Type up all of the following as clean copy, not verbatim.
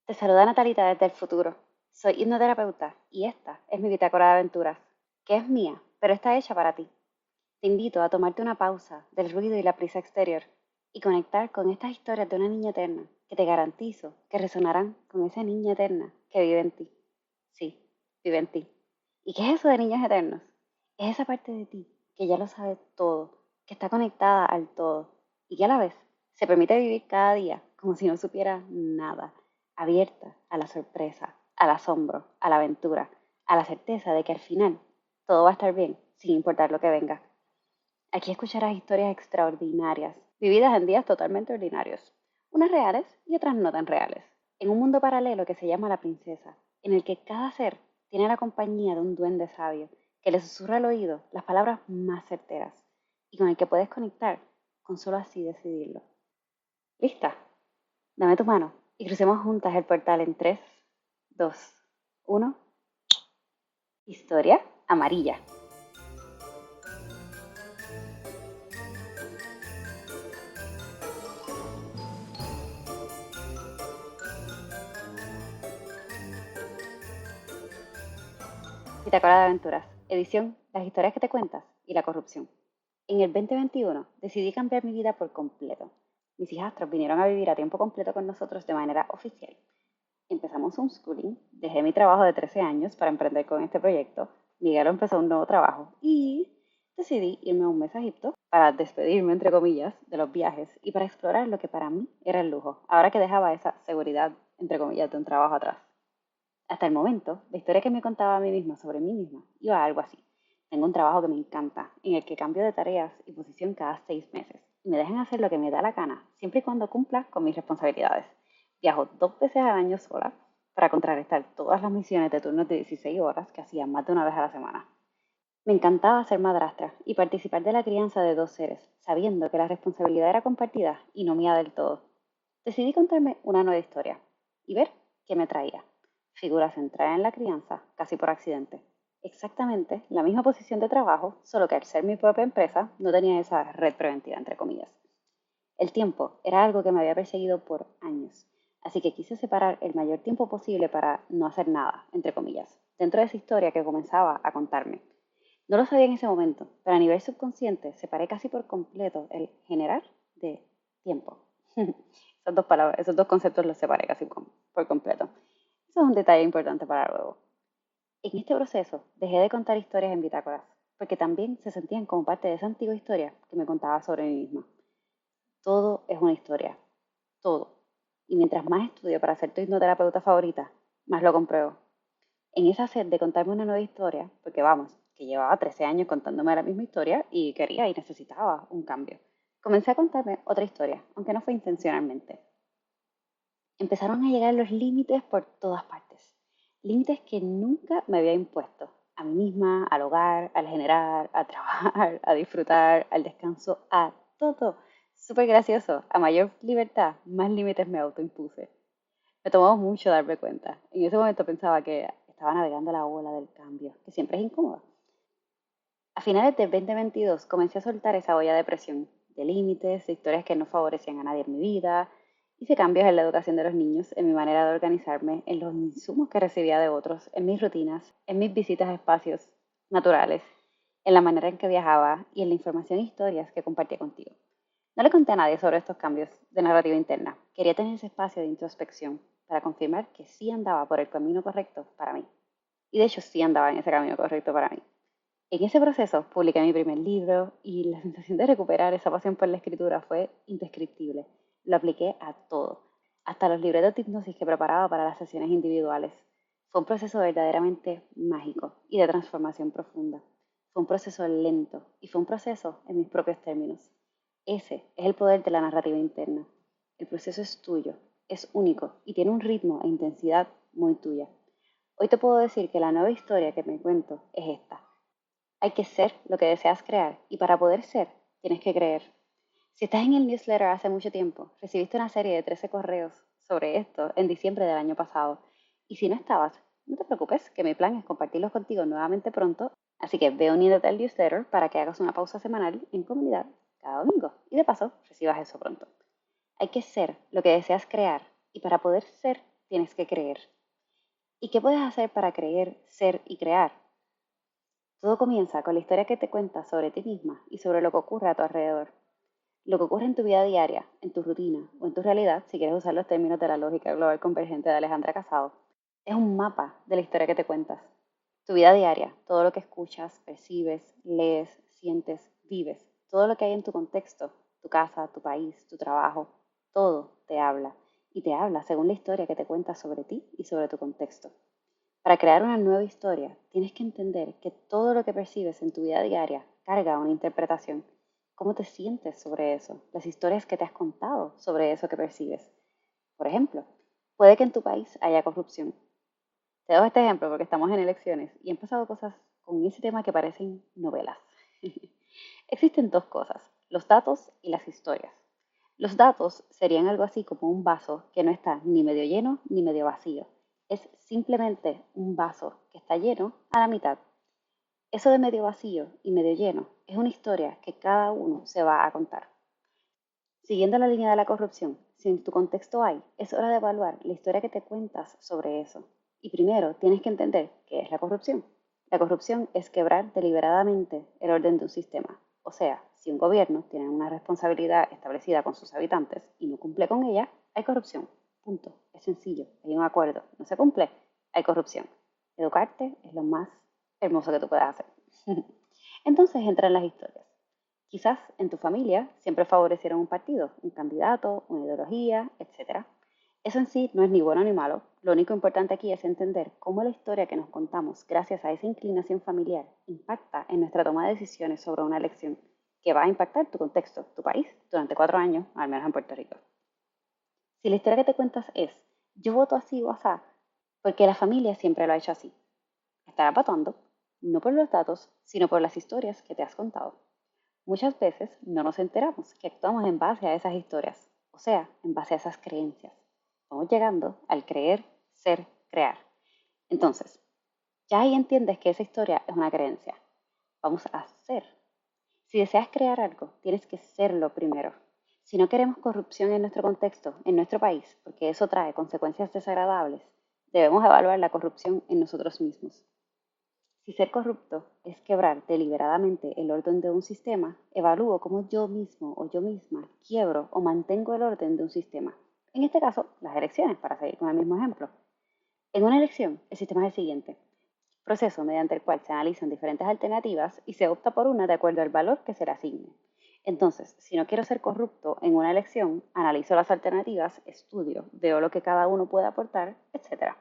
Te saluda Natalita desde el futuro. Soy hipnoterapeuta y esta es mi bitácora de aventuras, que es mía, pero está hecha para ti. Te invito a tomarte una pausa del ruido y la prisa exterior y conectar con estas historias de una niña eterna que te garantizo que resonarán con esa niña eterna que vive en ti. Sí, vive en ti. ¿Y qué es eso de niños eternos? Es esa parte de ti que ya lo sabe todo, que está conectada al todo y que a la vez se permite vivir cada día como si no supiera nada, abierta a la sorpresa, al asombro, a la aventura, a la certeza de que al final todo va a estar bien sin importar lo que venga. Aquí escucharás historias extraordinarias, vividas en días totalmente ordinarios, unas reales y otras no tan reales, en un mundo paralelo que se llama La Princesa, en el que cada ser tiene la compañía de un duende sabio que le susurra al oído las palabras más certeras y con el que puedes conectar con solo así decidirlo. ¿Lista? Dame tu mano y crucemos juntas el portal en 3, 2, 1. Historia amarilla. Bitácora de Aventuras, edición Las historias que te cuentas y la corrupción. En el 2021 decidí cambiar mi vida por completo. Mis hijastros vinieron a vivir a tiempo completo con nosotros de manera oficial. Empezamos un schooling, dejé mi trabajo de 13 años para emprender con este proyecto, Miguel empezó un nuevo trabajo y decidí irme un mes a Egipto para despedirme, entre comillas, de los viajes y para explorar lo que para mí era el lujo, ahora que dejaba esa seguridad, entre comillas, de un trabajo atrás. Hasta el momento, la historia que me contaba a mí misma sobre mí misma iba a algo así. Tengo un trabajo que me encanta, en el que cambio de tareas y posición cada 6 meses, y me dejan hacer lo que me da la gana, siempre y cuando cumpla con mis responsabilidades. Viajo 2 veces al año sola para contrarrestar todas las misiones de turnos de 16 horas que hacía más de una vez a la semana. Me encantaba ser madrastra y participar de la crianza de 2 seres, sabiendo que la responsabilidad era compartida y no mía del todo. Decidí contarme una nueva historia y ver qué me traía. Figura centrada en la crianza, casi por accidente. Exactamente la misma posición de trabajo, solo que al ser mi propia empresa no tenía esa red preventiva, entre comillas. El tiempo era algo que me había perseguido por años, así que quise separar el mayor tiempo posible para no hacer nada, entre comillas, dentro de esa historia que comenzaba a contarme. No lo sabía en ese momento, pero a nivel subconsciente separé casi por completo el generar de tiempo. Esas dos palabras, esos dos conceptos los separé casi por completo. Eso es un detalle importante para luego. En este proceso dejé de contar historias en bitácoras, porque también se sentían como parte de esa antigua historia que me contaba sobre mí misma. Todo es una historia, todo. Y mientras más estudio para ser tu hipnoterapeuta favorita, más lo compruebo. En esa sed de contarme una nueva historia, porque vamos, que llevaba 13 años contándome la misma historia y quería y necesitaba un cambio. Comencé a contarme otra historia, aunque no fue intencionalmente. Empezaron a llegar los límites por todas partes. Límites que nunca me había impuesto. A mí misma, al hogar, al generar, a trabajar, a disfrutar, al descanso, a todo. Súper gracioso. A mayor libertad, más límites me autoimpuse. Me tomó mucho darme cuenta. En ese momento pensaba que estaba navegando la ola del cambio, que siempre es incómoda. A finales del 2022 comencé a soltar esa olla de presión, de límites, de historias que no favorecían a nadie en mi vida. Hice cambios en la educación de los niños, en mi manera de organizarme, en los insumos que recibía de otros, en mis rutinas, en mis visitas a espacios naturales, en la manera en que viajaba y en la información e historias que compartía contigo. No le conté a nadie sobre estos cambios de narrativa interna. Quería tener ese espacio de introspección para confirmar que sí andaba por el camino correcto para mí. Y de hecho sí andaba en ese camino correcto para mí. En ese proceso publiqué mi primer libro y la sensación de recuperar esa pasión por la escritura fue indescriptible. Lo apliqué a todo, hasta los libretos de hipnosis que preparaba para las sesiones individuales. Fue un proceso verdaderamente mágico y de transformación profunda. Fue un proceso lento y fue un proceso en mis propios términos. Ese es el poder de la narrativa interna. El proceso es tuyo, es único y tiene un ritmo e intensidad muy tuya. Hoy te puedo decir que la nueva historia que me cuento es esta. Hay que ser lo que deseas crear y para poder ser tienes que creer. Si estás en el newsletter hace mucho tiempo, recibiste una serie de 13 correos sobre esto en diciembre del año pasado. Y si no estabas, no te preocupes, que mi plan es compartirlos contigo nuevamente pronto. Así que ve uniéndote al newsletter para que hagas una pausa semanal en comunidad cada domingo y de paso recibas eso pronto. Hay que ser lo que deseas crear y para poder ser tienes que creer. ¿Y qué puedes hacer para creer, ser y crear? Todo comienza con la historia que te cuentas sobre ti misma y sobre lo que ocurre a tu alrededor. Lo que ocurre en tu vida diaria, en tu rutina o en tu realidad, si quieres usar los términos de la lógica global convergente de Alejandra Casado, es un mapa de la historia que te cuentas. Tu vida diaria, todo lo que escuchas, percibes, lees, sientes, vives, todo lo que hay en tu contexto, tu casa, tu país, tu trabajo, todo te habla. Y te habla según la historia que te cuentas sobre ti y sobre tu contexto. Para crear una nueva historia, tienes que entender que todo lo que percibes en tu vida diaria carga una interpretación. ¿Cómo te sientes sobre eso? Las historias que te has contado sobre eso que percibes. Por ejemplo, puede que en tu país haya corrupción. Te doy este ejemplo porque estamos en elecciones y han pasado cosas con ese tema que parecen novelas. Existen dos cosas, los datos y las historias. Los datos serían algo así como un vaso que no está ni medio lleno ni medio vacío. Es simplemente un vaso que está lleno a la mitad. Eso de medio vacío y medio lleno es una historia que cada uno se va a contar. Siguiendo la línea de la corrupción, si en tu contexto hay, es hora de evaluar la historia que te cuentas sobre eso. Y primero tienes que entender qué es la corrupción. La corrupción es quebrar deliberadamente el orden de un sistema. O sea, si un gobierno tiene una responsabilidad establecida con sus habitantes y no cumple con ella, hay corrupción. Punto. Es sencillo. Hay un acuerdo. No se cumple, hay corrupción. Educarte es lo más hermoso que tú puedes hacer. Entonces entran las historias. Quizás en tu familia siempre favorecieron un partido, un candidato, una ideología, etc. Eso en sí no es ni bueno ni malo. Lo único importante aquí es entender cómo la historia que nos contamos gracias a esa inclinación familiar impacta en nuestra toma de decisiones sobre una elección que va a impactar tu contexto, tu país, durante 4 años, al menos en Puerto Rico. Si la historia que te cuentas es, yo voto así o asá, porque la familia siempre lo ha hecho así, estarás votando no por los datos, sino por las historias que te has contado. Muchas veces no nos enteramos que actuamos en base a esas historias, o sea, en base a esas creencias. Vamos llegando al creer, ser, crear. Entonces, ya ahí entiendes que esa historia es una creencia. Vamos a ser. Si deseas crear algo, tienes que serlo primero. Si no queremos corrupción en nuestro contexto, en nuestro país, porque eso trae consecuencias desagradables, debemos evaluar la corrupción en nosotros mismos. Si ser corrupto es quebrar deliberadamente el orden de un sistema, evalúo cómo yo mismo o yo misma quiebro o mantengo el orden de un sistema. En este caso, las elecciones, para seguir con el mismo ejemplo. En una elección, el sistema es el siguiente. Proceso mediante el cual se analizan diferentes alternativas y se opta por una de acuerdo al valor que se le asigne. Entonces, si no quiero ser corrupto en una elección, analizo las alternativas, estudio, veo lo que cada uno puede aportar, etc.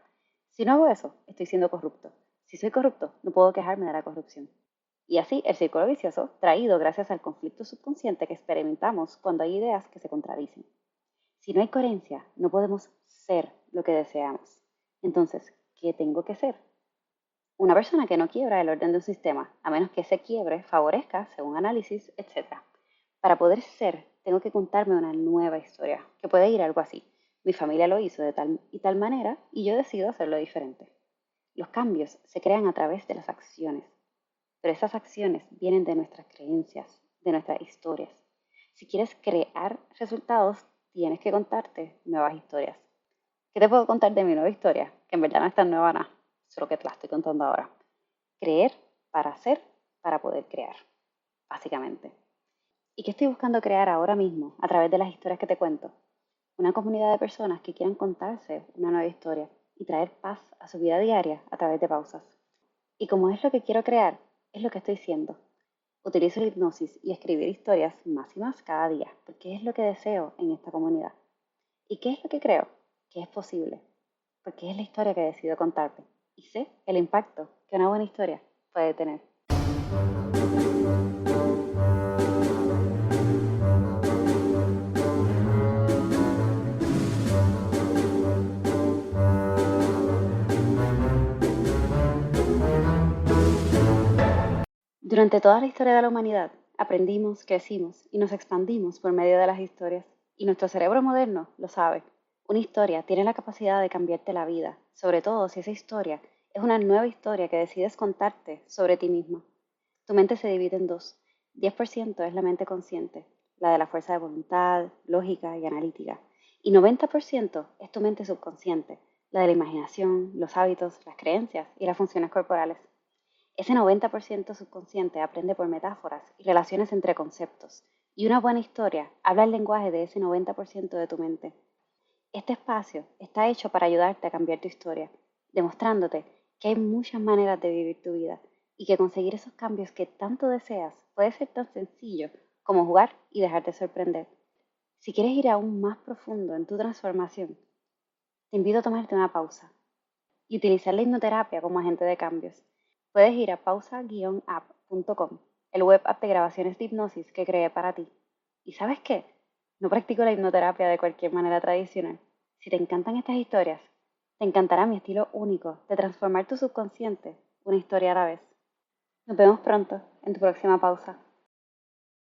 Si no hago eso, estoy siendo corrupto. Si soy corrupto, no puedo quejarme de la corrupción. Y así el círculo vicioso, traído gracias al conflicto subconsciente que experimentamos cuando hay ideas que se contradicen. Si no hay coherencia, no podemos ser lo que deseamos. Entonces, ¿qué tengo que ser? Una persona que no quiebra el orden de un sistema, a menos que ese quiebre favorezca, según análisis, etc. Para poder ser, tengo que contarme una nueva historia, que puede ir algo así. Mi familia lo hizo de tal y tal manera y yo decido hacerlo diferente. Los cambios se crean a través de las acciones, pero esas acciones vienen de nuestras creencias, de nuestras historias. Si quieres crear resultados, tienes que contarte nuevas historias. ¿Qué te puedo contar de mi nueva historia? Que en verdad no es tan nueva nada, solo que te la estoy contando ahora. Creer para hacer, para poder crear, básicamente. ¿Y qué estoy buscando crear ahora mismo a través de las historias que te cuento? Una comunidad de personas que quieran contarse una nueva historia y traer paz a su vida diaria a través de pausas. Y como es lo que quiero crear, es lo que estoy siendo. Utilizo la hipnosis y escribir historias más y más cada día, porque es lo que deseo en esta comunidad. ¿Y qué es lo que creo? Que es posible, porque es la historia que decido contarte. Y sé el impacto que una buena historia puede tener. Durante toda la historia de la humanidad, aprendimos, crecimos y nos expandimos por medio de las historias. Y nuestro cerebro moderno lo sabe. Una historia tiene la capacidad de cambiarte la vida, sobre todo si esa historia es una nueva historia que decides contarte sobre ti misma. Tu mente se divide en dos. 10% es la mente consciente, la de la fuerza de voluntad, lógica y analítica. Y 90% es tu mente subconsciente, la de la imaginación, los hábitos, las creencias y las funciones corporales. Ese 90% subconsciente aprende por metáforas y relaciones entre conceptos, y una buena historia habla el lenguaje de ese 90% de tu mente. Este espacio está hecho para ayudarte a cambiar tu historia, demostrándote que hay muchas maneras de vivir tu vida y que conseguir esos cambios que tanto deseas puede ser tan sencillo como jugar y dejarte sorprender. Si quieres ir aún más profundo en tu transformación, te invito a tomarte una pausa y utilizar la hipnoterapia como agente de cambios. Puedes ir a pausa-app.com, el web app de grabaciones de hipnosis que creé para ti. ¿Y sabes qué? No practico la hipnoterapia de cualquier manera tradicional. Si te encantan estas historias, te encantará mi estilo único de transformar tu subconsciente una historia a la vez. Nos vemos pronto en tu próxima pausa.